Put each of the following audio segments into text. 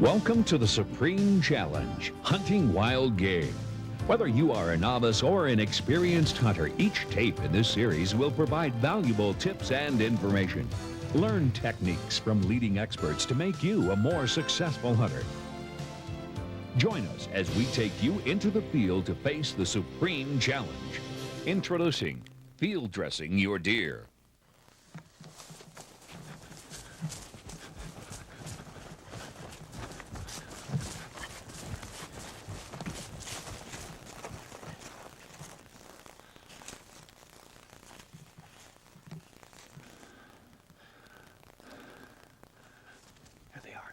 Welcome to the Supreme Challenge, Hunting Wild Game. Whether you are a novice or an experienced hunter, each tape in this series will provide valuable tips and information. Learn techniques from leading experts to make you a more successful hunter. Join us as we take you into the field to face the Supreme Challenge. Introducing Field Dressing Your Deer.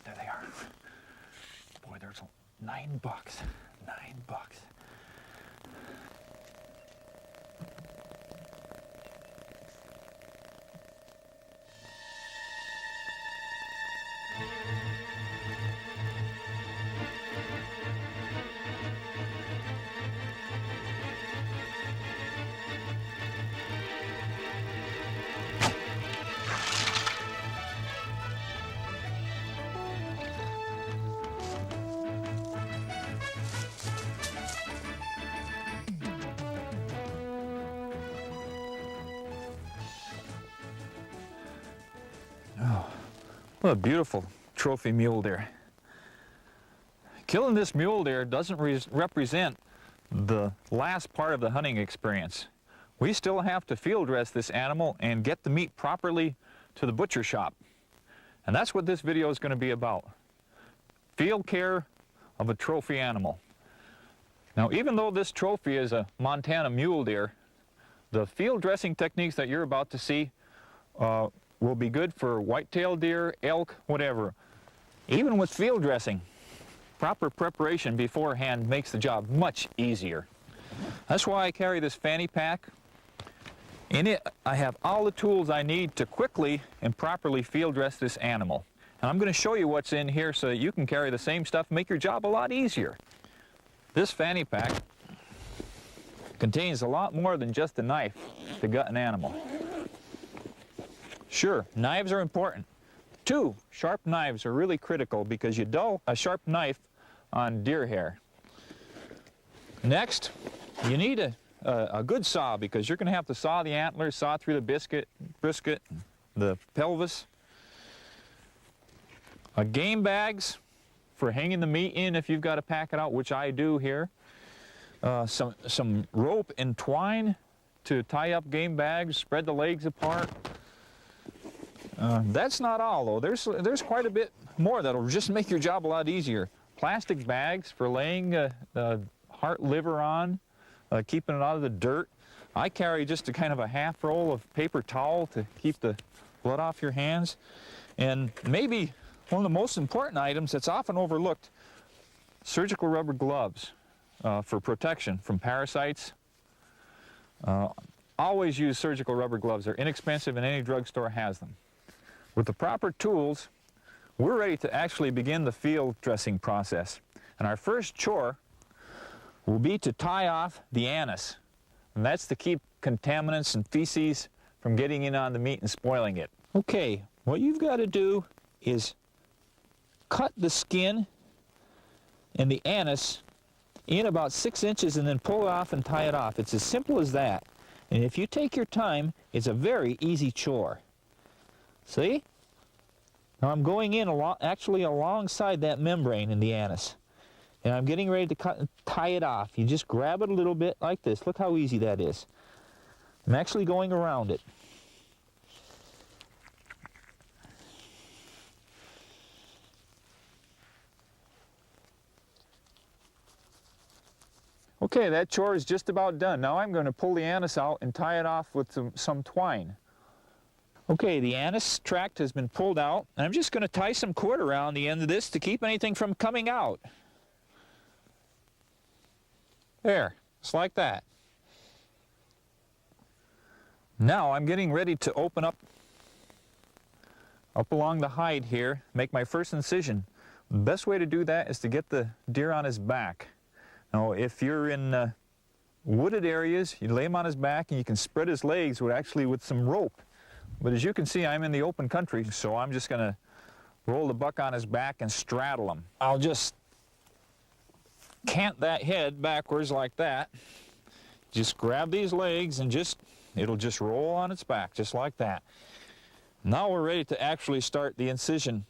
There they are. Boy, there's $9. $9. Oh, what a beautiful trophy mule deer. Killing this mule deer doesn't represent the last part of the hunting experience. We still have to field dress this animal and get the meat properly to the butcher shop. And that's what this video is going to be about. Field care of a trophy animal. Now, even though this trophy is a Montana mule deer, the field dressing techniques that you're about to see will be good for whitetail deer, elk, whatever. Even with field dressing, proper preparation beforehand makes the job much easier. That's why I carry this fanny pack. In it, I have all the tools I need to quickly and properly field dress this animal. And I'm going to show you what's in here so that you can carry the same stuff and make your job a lot easier. This fanny pack contains a lot more than just a knife to gut an animal. Sure, knives are important. 2 sharp knives are really critical because you dull a sharp knife on deer hair. Next, you need a good saw because you're going to have to saw the antlers, saw through the brisket, the pelvis. Game bags for hanging the meat in if you've got to pack it out, which I do here. Some rope and twine to tie up game bags, spread the legs apart. That's not all, though. There's quite a bit more that'll just make your job a lot easier. Plastic bags for laying heart liver on, keeping it out of the dirt. I carry just a kind of a half roll of paper towel to keep the blood off your hands. And maybe one of the most important items that's often overlooked, surgical rubber gloves for protection from parasites. Always use surgical rubber gloves. They're inexpensive and any drugstore has them. With the proper tools, we're ready to actually begin the field dressing process. And our first chore will be to tie off the anus. And that's to keep contaminants and feces from getting in on the meat and spoiling it. Okay, what you've got to do is cut the skin and the anus in about 6 inches and then pull it off and tie it off. It's as simple as that. And if you take your time, it's a very easy chore. See? Now I'm going in actually alongside that membrane in the anus. And I'm getting ready to cut and tie it off. You just grab it a little bit like this. Look how easy that is. I'm actually going around it. Okay, that chore is just about done. Now I'm going to pull the anus out and tie it off with some twine. Okay, the anus tract has been pulled out, and I'm just going to tie some cord around the end of this to keep anything from coming out. There, just like that. Now I'm getting ready to open up along the hide here, make my first incision. The best way to do that is to get the deer on his back. Now, if you're in wooded areas, you lay him on his back and you can spread his legs with some rope. But as you can see, I'm in the open country, so I'm just going to roll the buck on his back and straddle him. I'll just cant that head backwards like that. Just grab these legs and it'll just roll on its back, just like that. Now we're ready to actually start the incision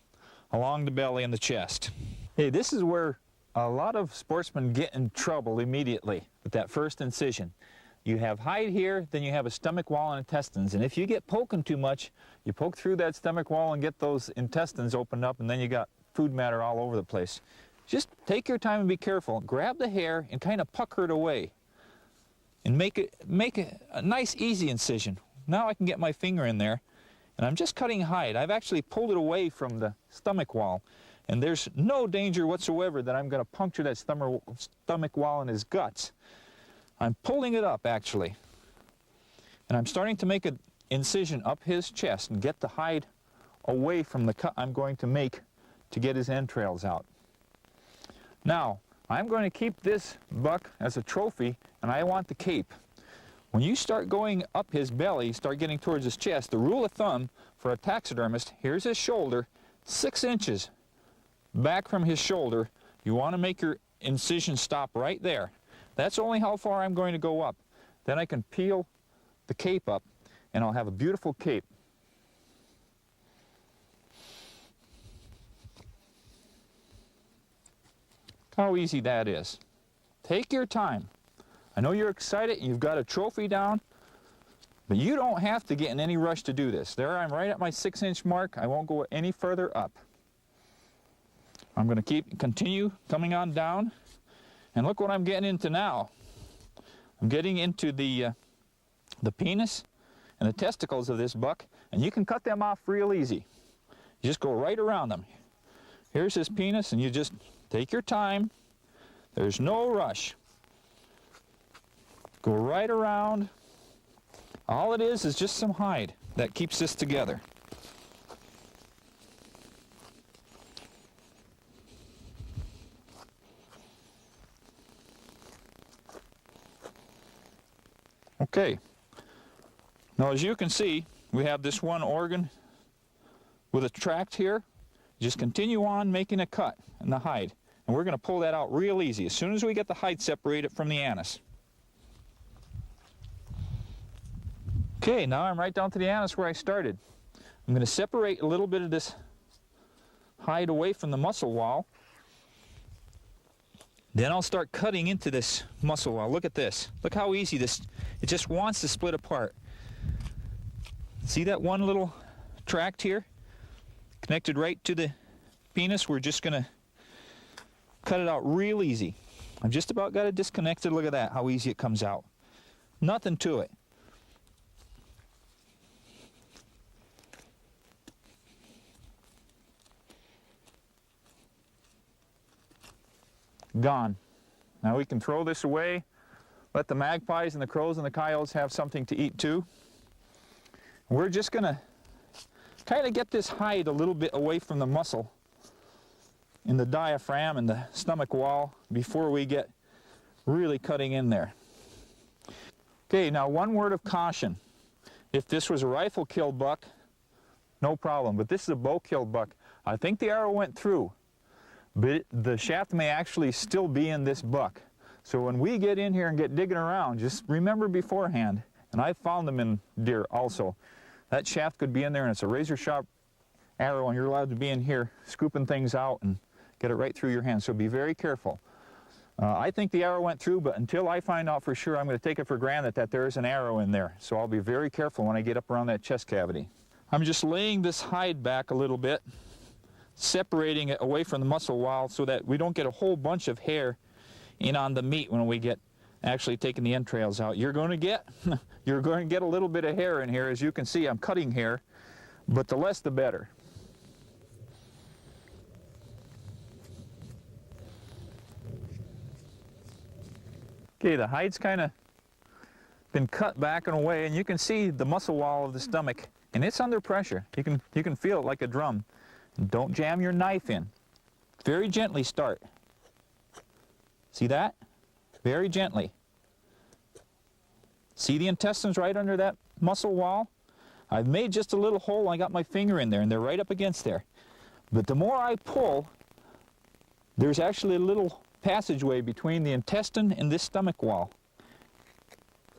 along the belly and the chest. Hey, this is where a lot of sportsmen get in trouble immediately with that first incision. You have hide here, then you have a stomach wall and intestines, and if you get poking too much, you poke through that stomach wall and get those intestines opened up, and then you got food matter all over the place. Just take your time and be careful. Grab the hair and kind of pucker it away. And make a nice easy incision. Now I can get my finger in there and I'm just cutting hide. I've actually pulled it away from the stomach wall and there's no danger whatsoever that I'm going to puncture that stomach wall in his guts. I'm pulling it up actually and I'm starting to make an incision up his chest and get the hide away from the cut I'm going to make to get his entrails out. Now I'm going to keep this buck as a trophy, and I want the cape. When you start going up his belly, start getting towards his chest, the rule of thumb for a taxidermist, here's his shoulder, 6 inches back from his shoulder. You want to make your incision stop right there. That's only how far I'm going to go up. Then I can peel the cape up, and I'll have a beautiful cape. How easy that is. Take your time. I know you're excited, you've got a trophy down, but you don't have to get in any rush to do this. There I'm right at my 6-inch mark. I won't go any further up. I'm going to continue coming on down, and look what I'm getting into now. I'm getting into the penis and the testicles of this buck, and you can cut them off real easy. You just go right around them. Here's his penis, and you just take your time. There's no rush. Go right around. All it is just some hide that keeps this together. Okay. Now as you can see, we have this one organ with a tract here. Just continue on making a cut in the hide. And we're going to pull that out real easy as soon as we get the hide separated from the anus. Okay, now I'm right down to the anus where I started. I'm going to separate a little bit of this hide away from the muscle wall. Then I'll start cutting into this muscle wall. Look at this. Look how easy this, it just wants to split apart. See that one little tract here? Connected right to the penis. We're just going to cut it out real easy. I've just about got it disconnected. Look at that, how easy it comes out. Nothing to it. Gone. Now we can throw this away, let the magpies and the crows and the coyotes have something to eat too. We're just going to kind of get this hide a little bit away from the muscle in the diaphragm and the stomach wall before we get really cutting in there. Okay, now one word of caution. If this was a rifle-killed buck, no problem, but this is a bow-killed buck. I think the arrow went through, but the shaft may actually still be in this buck. So when we get in here and get digging around, just remember beforehand, and I've found them in deer also, that shaft could be in there and it's a razor-sharp arrow and you're allowed to be in here scooping things out and get it right through your hand, so be very careful. I think the arrow went through, but until I find out for sure, I'm going to take it for granted that there is an arrow in there. So I'll be very careful when I get up around that chest cavity. I'm just laying this hide back a little bit, separating it away from the muscle wall so that we don't get a whole bunch of hair in on the meat when we get actually taking the entrails out. You're going to get a little bit of hair in here. As you can see, I'm cutting hair, but the less the better. Okay, the hide's kind of been cut back and away, and you can see the muscle wall of the stomach, and it's under pressure. You can feel it like a drum. And don't jam your knife in. Very gently start. See that? Very gently. See the intestines right under that muscle wall? I've made just a little hole. I got my finger in there, and they're right up against there. But the more I pull, there's actually a little passageway between the intestine and this stomach wall.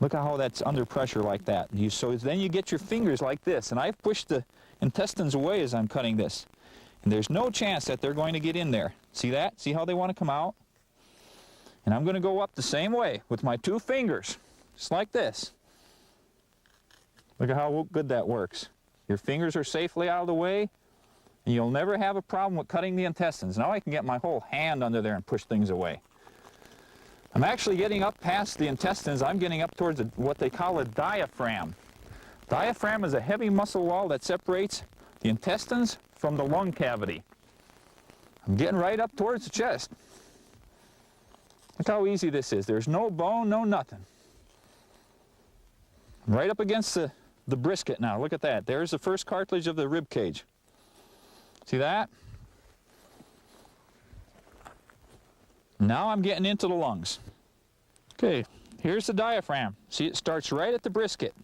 Look at how that's under pressure like that. So then you get your fingers like this, and I've pushed the intestines away as I'm cutting this. And there's no chance that they're going to get in there. See that? See how they want to come out? And I'm going to go up the same way with my 2 fingers, just like this. Look at how good that works. Your fingers are safely out of the way, and you'll never have a problem with cutting the intestines. Now I can get my whole hand under there and push things away. I'm actually getting up past the intestines. I'm getting up towards what they call a diaphragm. Diaphragm is a heavy muscle wall that separates the intestines from the lung cavity. I'm getting right up towards the chest. Look how easy this is. There's no bone, no nothing. Right up against the brisket now. Look at that. There's the first cartilage of the rib cage. See that? Now I'm getting into the lungs. Okay, here's the diaphragm. See, it starts right at the brisket.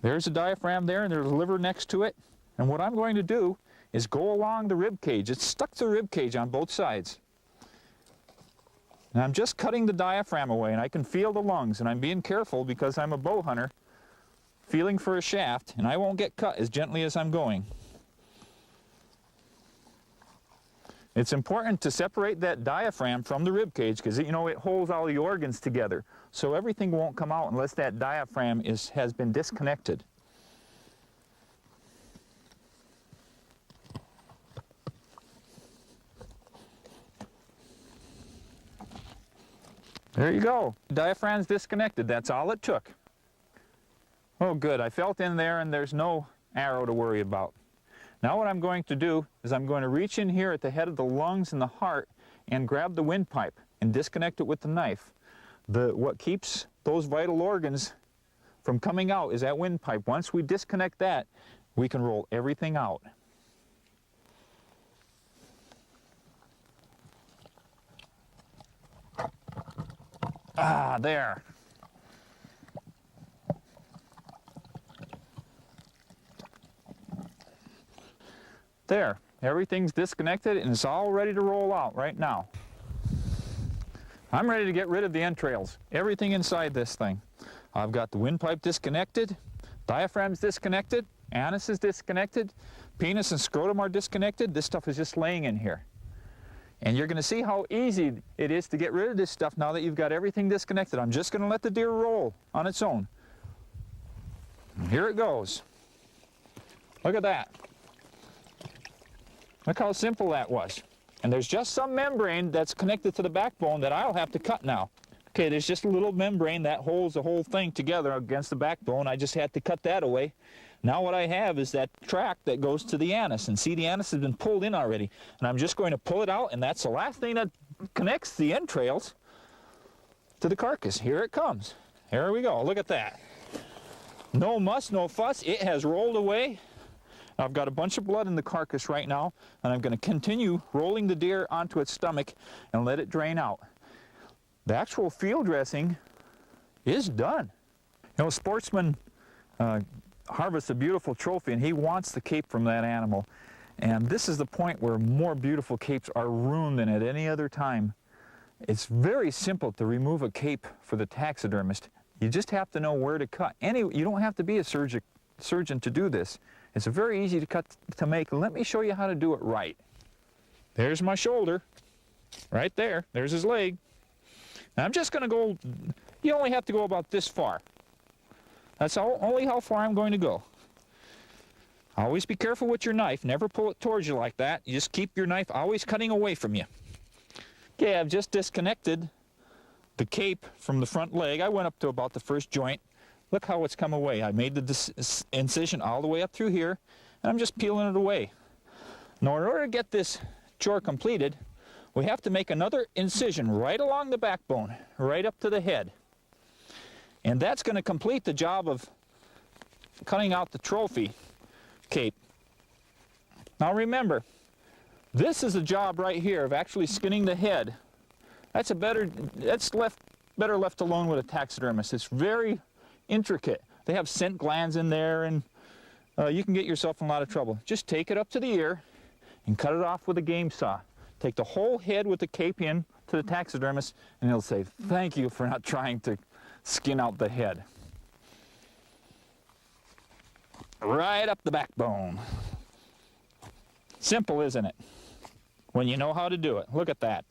There's the diaphragm there, and there's the liver next to it. And what I'm going to do is go along the rib cage. It's stuck to the rib cage on both sides. And I'm just cutting the diaphragm away, and I can feel the lungs, and I'm being careful because I'm a bow hunter, feeling for a shaft, and I won't get cut as gently as I'm going. It's important to separate that diaphragm from the rib cage because, you know, it holds all the organs together. So everything won't come out unless that diaphragm has been disconnected. There you go. The diaphragm's disconnected. That's all it took. Oh, good. I felt in there, and there's no arrow to worry about. Now what I'm going to do is I'm going to reach in here at the head of the lungs and the heart and grab the windpipe and disconnect it with the knife. What keeps those vital organs from coming out is that windpipe. Once we disconnect that, we can roll everything out. Ah, there. There, everything's disconnected and it's all ready to roll out right now. I'm ready to get rid of the entrails, everything inside this thing. I've got the windpipe disconnected, diaphragm's disconnected, anus is disconnected, penis and scrotum are disconnected. This stuff is just laying in here. And you're going to see how easy it is to get rid of this stuff now that you've got everything disconnected. I'm just going to let the deer roll on its own. And here it goes. Look at that. Look how simple that was. And there's just some membrane that's connected to the backbone that I'll have to cut now. Okay, there's just a little membrane that holds the whole thing together against the backbone. I just had to cut that away. Now what I have is that tract that goes to the anus. And see, the anus has been pulled in already. And I'm just going to pull it out, and that's the last thing that connects the entrails to the carcass. Here it comes. Here we go. Look at that. No muss, no fuss. It has rolled away. I've got a bunch of blood in the carcass right now, and I'm going to continue rolling the deer onto its stomach and let it drain out. The actual field dressing is done. You know, sportsman harvests a beautiful trophy, and he wants the cape from that animal. And this is the point where more beautiful capes are ruined than at any other time. It's very simple to remove a cape for the taxidermist. You just have to know where to cut. You don't have to be a surgeon to do this. It's very easy to make. Let me show you how to do it right. There's my shoulder, right there. There's his leg. Now I'm just going to go, you only have to go about this far. That's only how far I'm going to go. Always be careful with your knife. Never pull it towards you like that. You just keep your knife always cutting away from you. Okay, I've just disconnected the cape from the front leg. I went up to about the first joint. Look how it's come away. I made the incision all the way up through here, and I'm just peeling it away. Now, in order to get this chore completed, we have to make another incision right along the backbone, right up to the head. And that's going to complete the job of cutting out the trophy cape. Now remember, this is the job right here of actually skinning the head. That's better left alone with a taxidermist. It's very intricate. They have scent glands in there and you can get yourself in a lot of trouble. Just take it up to the ear and cut it off with a game saw. Take the whole head with the cape in to the taxidermist, and he'll say, "Thank you for not trying to skin out the head." Right up the backbone. Simple, isn't it? When you know how to do it. Look at that.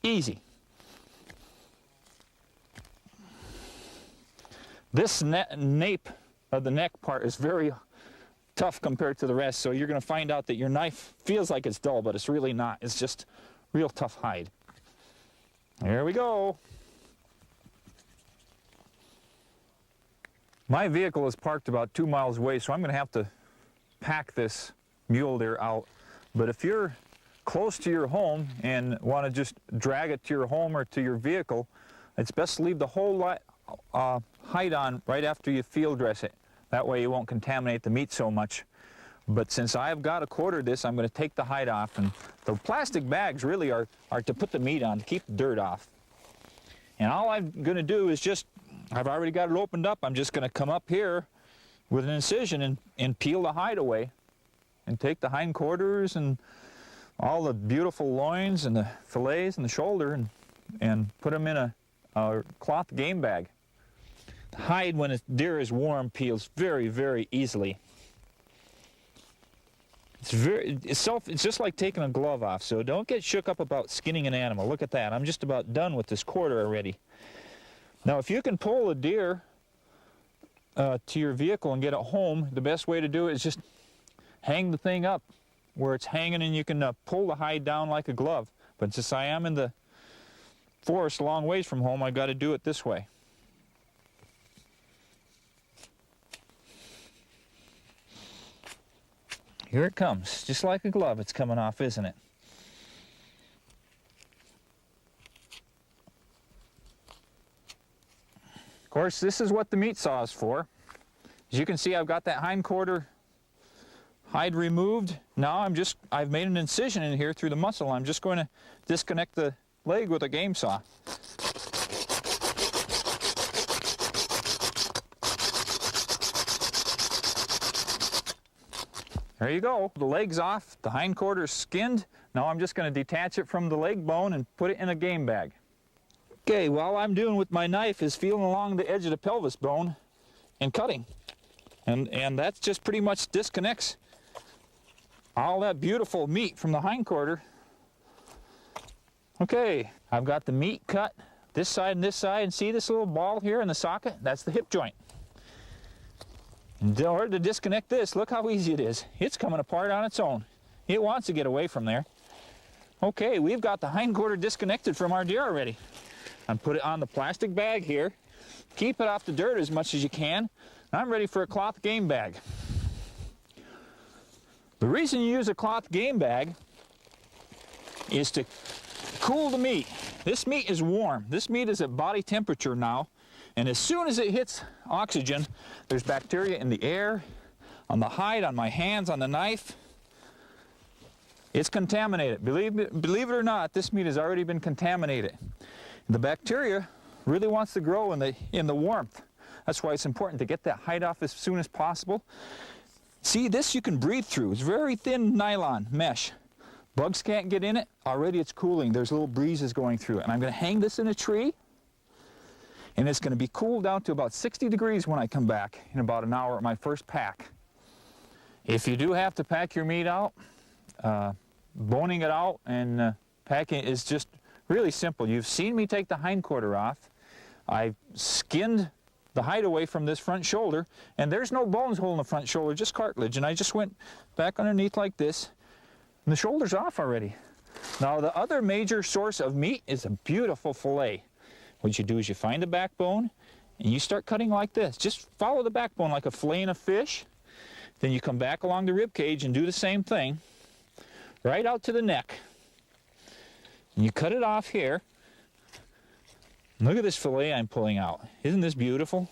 Easy. This nape of the neck part is very tough compared to the rest, so you're going to find out that your knife feels like it's dull, but it's really not. It's just real tough hide. There we go. My vehicle is parked about 2 miles away, so I'm going to have to pack this mule deer out. But if you're close to your home and want to just drag it to your home or to your vehicle, it's best to leave the whole hide on right after you field dress it. That way you won't contaminate the meat so much. But since I've got to quarter this, I'm going to take the hide off. And the plastic bags really are to put the meat on, to keep the dirt off. And all I'm going to do is just, I've already got it opened up, I'm just going to come up here with an incision and peel the hide away. And take the hindquarters and all the beautiful loins and the fillets and the shoulder and put them in a cloth game bag. The hide, when a deer is warm, peels very, very easily. It's just like taking a glove off, so don't get shook up about skinning an animal. Look at that. I'm just about done with this quarter already. Now, if you can pull a deer to your vehicle and get it home, the best way to do it is just hang the thing up where it's hanging, and you can pull the hide down like a glove. But since I am in the forest a long ways from home, I've got to do it this way. Here it comes, just like a glove. It's coming off, isn't it? Of course, this is what the meat saw is for. As you can see, I've got that hindquarter hide removed. Now I've made an incision in here through the muscle. I'm just going to disconnect the leg with a game saw. There you go. The leg's off, the hindquarter's skinned. Now I'm just going to detach it from the leg bone and put it in a game bag. Okay, all I'm doing with my knife is feeling along the edge of the pelvis bone and cutting. And that just pretty much disconnects all that beautiful meat from the hindquarter. Okay, I've got the meat cut this side and this side, and see this little ball here in the socket? That's the hip joint. In order to disconnect this, look how easy it is. It's coming apart on its own. It wants to get away from there. Okay, we've got the hindquarter disconnected from our deer already. And put it on the plastic bag here. Keep it off the dirt as much as you can. I'm ready for a cloth game bag. The reason you use a cloth game bag is to cool the meat. This meat is warm. This meat is at body temperature now, and as soon as it hits oxygen, there's bacteria in the air, on the hide, on my hands, on the knife. It's contaminated. Believe it or not, this meat has already been contaminated. The bacteria really wants to grow in the warmth. That's why it's important to get that hide off as soon as possible. See, this you can breathe through. It's very thin nylon mesh. Bugs can't get in it. Already it's cooling. There's little breezes going through it. And I'm going to hang this in a tree, and it's going to be cooled down to about 60 degrees when I come back in about an hour at my first pack. If you do have to pack your meat out, boning it out and packing is just really simple. You've seen me take the hindquarter off. I've skinned the hide away from this front shoulder, and there's no bones holding the front shoulder, just cartilage. And I just went back underneath like this, and the shoulder's off already. Now the other major source of meat is a beautiful fillet. What you do is you find the backbone, and you start cutting like this. Just follow the backbone like a fillet in a fish. Then you come back along the rib cage and do the same thing, right out to the neck. And you cut it off here. Look at this fillet I'm pulling out. Isn't this beautiful?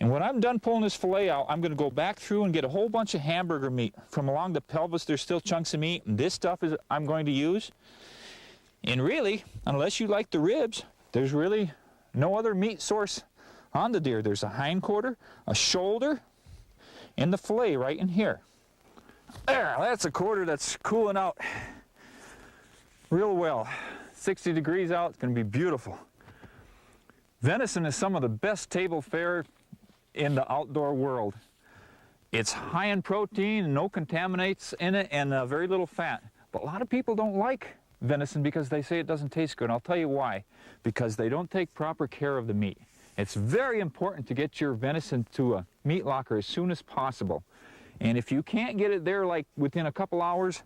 And when I'm done pulling this fillet out, I'm going to go back through and get a whole bunch of hamburger meat. From along the pelvis, there's still chunks of meat, and this stuff is I'm going to use. And really, unless you like the ribs, there's really no other meat source on the deer. There's a hindquarter, a shoulder, in the fillet right in here. There, that's a quarter that's cooling out real well. 60 degrees out, it's going to be beautiful. Venison is some of the best table fare in the outdoor world. It's high in protein, no contaminants in it, and very little fat. But a lot of people don't like venison because they say it doesn't taste good. And I'll tell you why. Because they don't take proper care of the meat. It's very important to get your venison to a meat locker as soon as possible. And if you can't get it there like within a couple hours,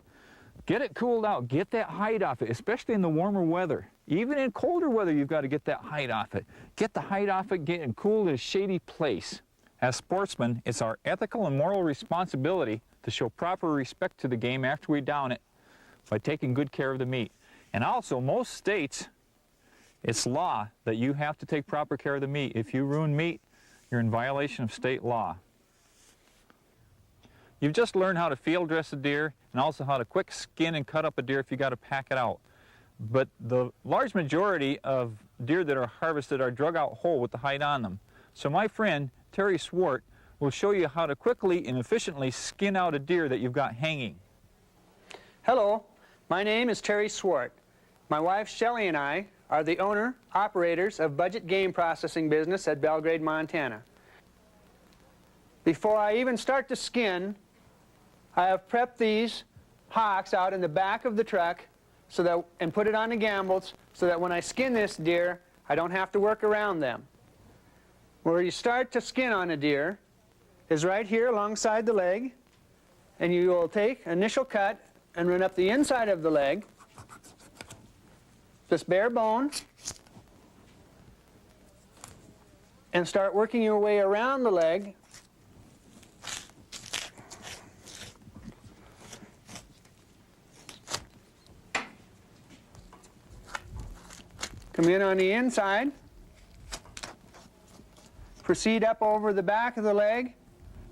get it cooled out. Get that hide off it, especially in the warmer weather. Even in colder weather, you've got to get that hide off it. Get the hide off it, get it cooled in a shady place. As sportsmen, it's our ethical and moral responsibility to show proper respect to the game after we down it by taking good care of the meat. And also, most states, it's law that you have to take proper care of the meat. If you ruin meat, you're in violation of state law. You've just learned how to field dress a deer and also how to quick skin and cut up a deer if you got to pack it out. But the large majority of deer that are harvested are drug out whole with the hide on them. So my friend, Terry Swart, will show you how to quickly and efficiently skin out a deer that you've got hanging. Hello, my name is Terry Swart. My wife Shelley and I are the owner-operators of Budget Game Processing Business at Belgrade, Montana. Before I even start to skin, I have prepped these hocks out in the back of the truck and put it on the gambles so that when I skin this deer, I don't have to work around them. Where you start to skin on a deer is right here alongside the leg, and you will take initial cut and run up the inside of the leg, this bare bone, and start working your way around the leg come in on the inside, proceed up over the back of the leg,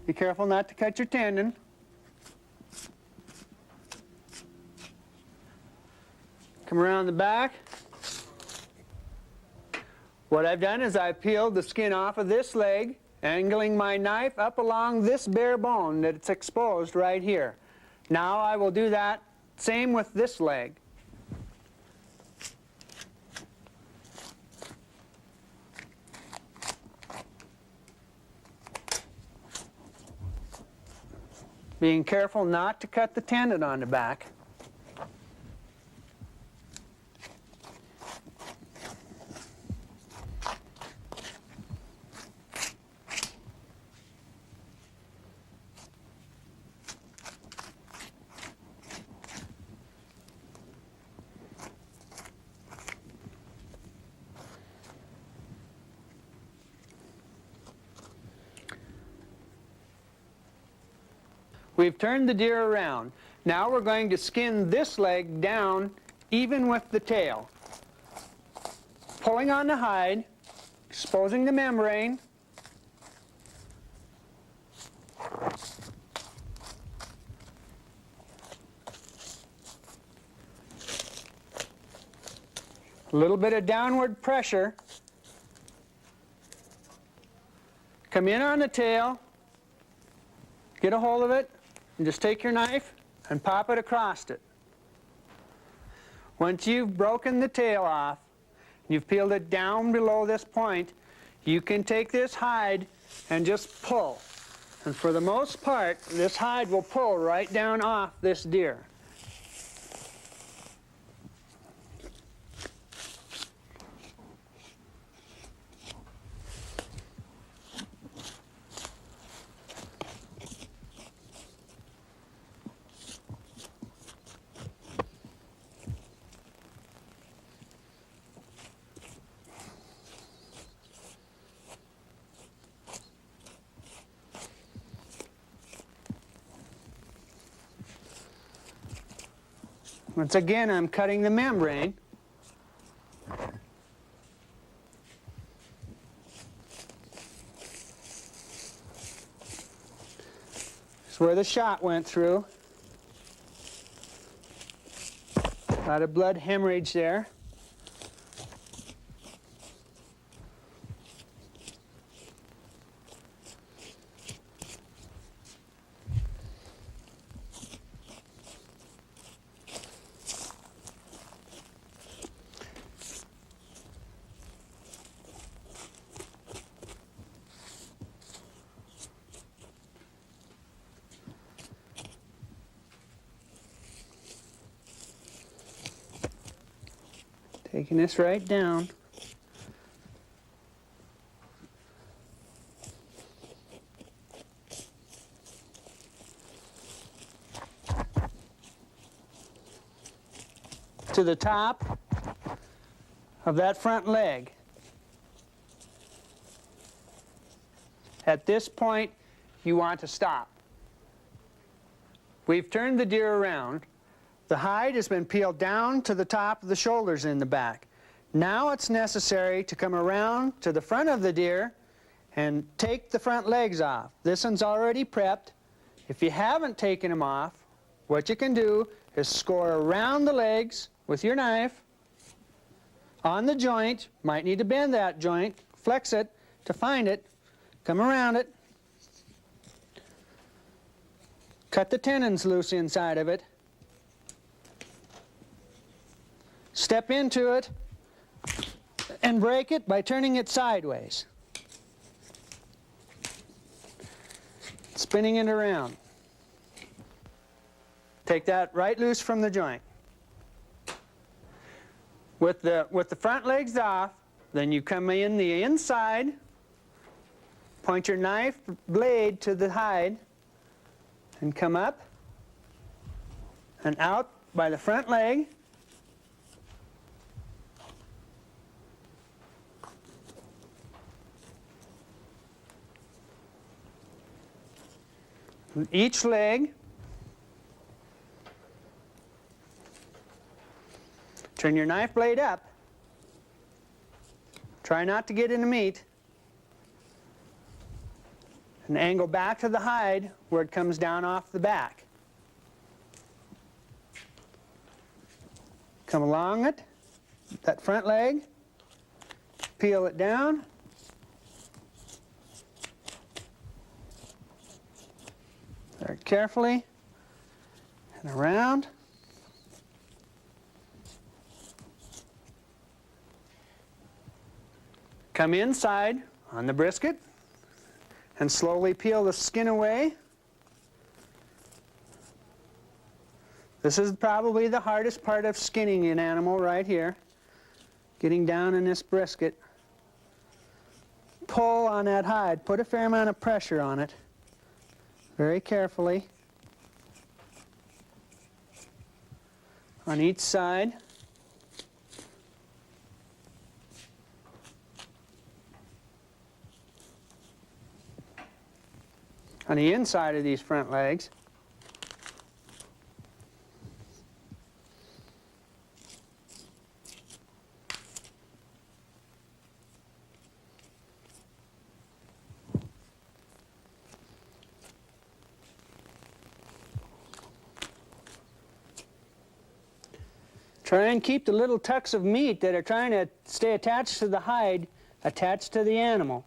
be careful not to cut your tendon, come around the back. What I've done is I've peeled the skin off of this leg, angling my knife up along this bare bone that's exposed right here. Now I will do that same with this leg. Being careful not to cut the tendon on the back. We've turned the deer around. Now we're going to skin this leg down even with the tail. Pulling on the hide, exposing the membrane. A little bit of downward pressure. Come in on the tail, get a hold of it, and just take your knife and pop it across it. Once you've broken the tail off, you've peeled it down below this point, you can take this hide and just pull. And for the most part, this hide will pull right down off this deer. Once again, I'm cutting the membrane. It's where the shot went through. A lot of blood hemorrhage there. Taking this right down. To the top of that front leg. At this point, you want to stop. We've turned the deer around. The hide has been peeled down to the top of the shoulders in the back. Now it's necessary to come around to the front of the deer and take the front legs off. This one's already prepped. If you haven't taken them off, what you can do is score around the legs with your knife on the joint. Might need to bend that joint, flex it to find it, come around it, cut the tendons loose inside of it, step into it, and break it by turning it sideways, spinning it around. Take that right loose from the joint. With the front legs off, then you come in the inside, point your knife blade to the hide, and come up and out by the front leg. Each leg, turn your knife blade up. Try not to get in the meat. And angle back to the hide where it comes down off the back. Come along it, that front leg, peel it down. Very carefully, and around. Come inside on the brisket and slowly peel the skin away. This is probably the hardest part of skinning an animal right here. Getting down in this brisket. Pull on that hide. Put a fair amount of pressure on it. Very carefully. On each side. On the inside of these front legs. Try and keep the little tucks of meat that are trying to stay attached to the hide attached to the animal.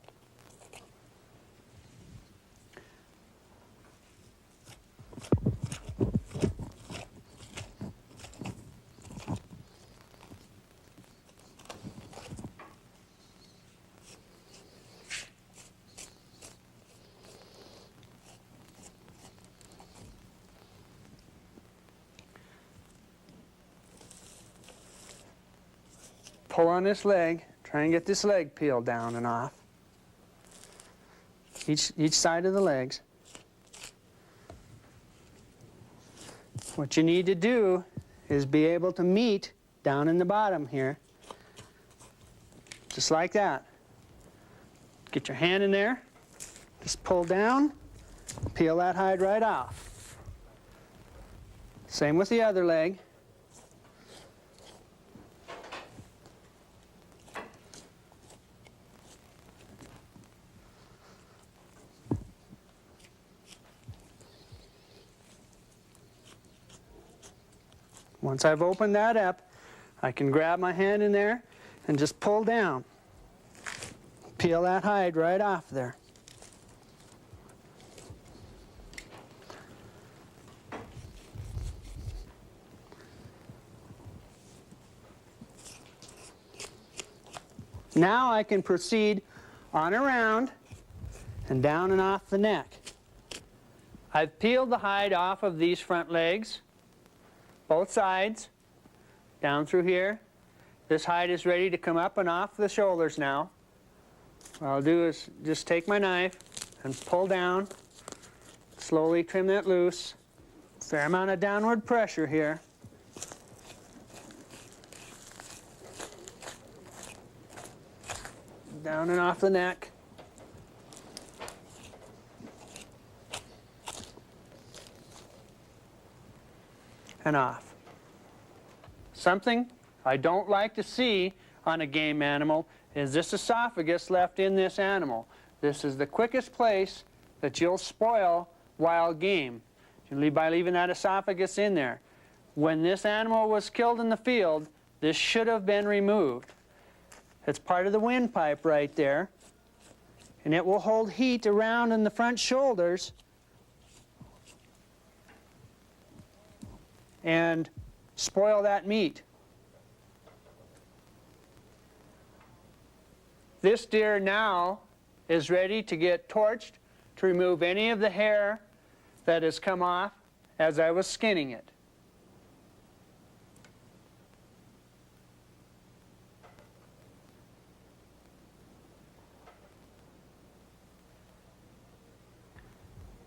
Pull on this leg, try and get this leg peeled down and off. Each side of the legs. What you need to do is be able to meet down in the bottom here. Just like that. Get your hand in there, just pull down, peel that hide right off. Same with the other leg. Once I've opened that up, I can grab my hand in there and just pull down. Peel that hide right off there. Now I can proceed on around and down and off the neck. I've peeled the hide off of these front legs. Both sides, down through here. This hide is ready to come up and off the shoulders now. What I'll do is just take my knife and pull down, slowly trim that loose. Fair amount of downward pressure here. Down and off the neck. And off. Something I don't like to see on a game animal is this esophagus left in this animal. This is the quickest place that you'll spoil wild game by leaving that esophagus in there. When this animal was killed in the field, this should have been removed. It's part of the windpipe right there, and it will hold heat around in the front shoulders and spoil that meat. This deer now is ready to get torched to remove any of the hair that has come off as I was skinning it.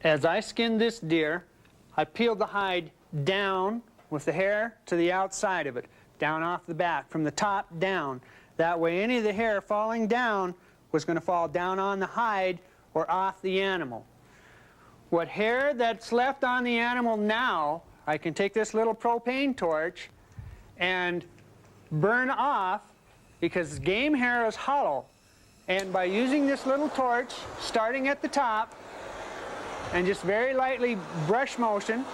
As I skinned this deer, I peeled the hide down with the hair to the outside of it, down off the back, from the top down. That way any of the hair falling down was going to fall down on the hide or off the animal. What hair that's left on the animal now, I can take this little propane torch and burn off, because game hair is hollow. And by using this little torch, starting at the top, and just very lightly brush motion,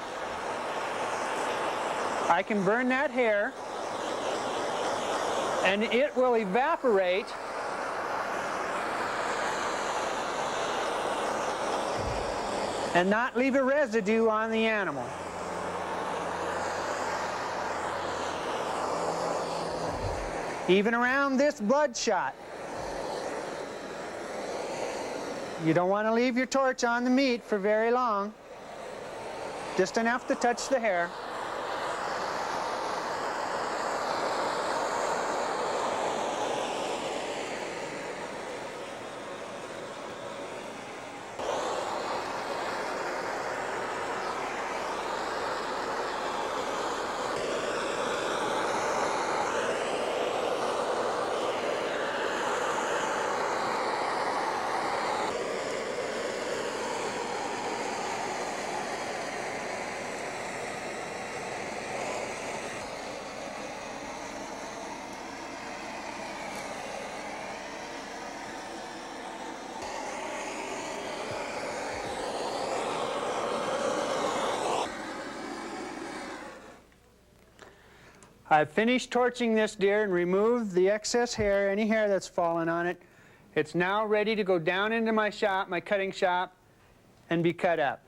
I can burn that hair, and it will evaporate and not leave a residue on the animal. Even around this bloodshot. You don't want to leave your torch on the meat for very long, just enough to touch the hair. I've finished torching this deer and removed the excess hair, any hair that's fallen on it. It's now ready to go down into my shop, my cutting shop, and be cut up.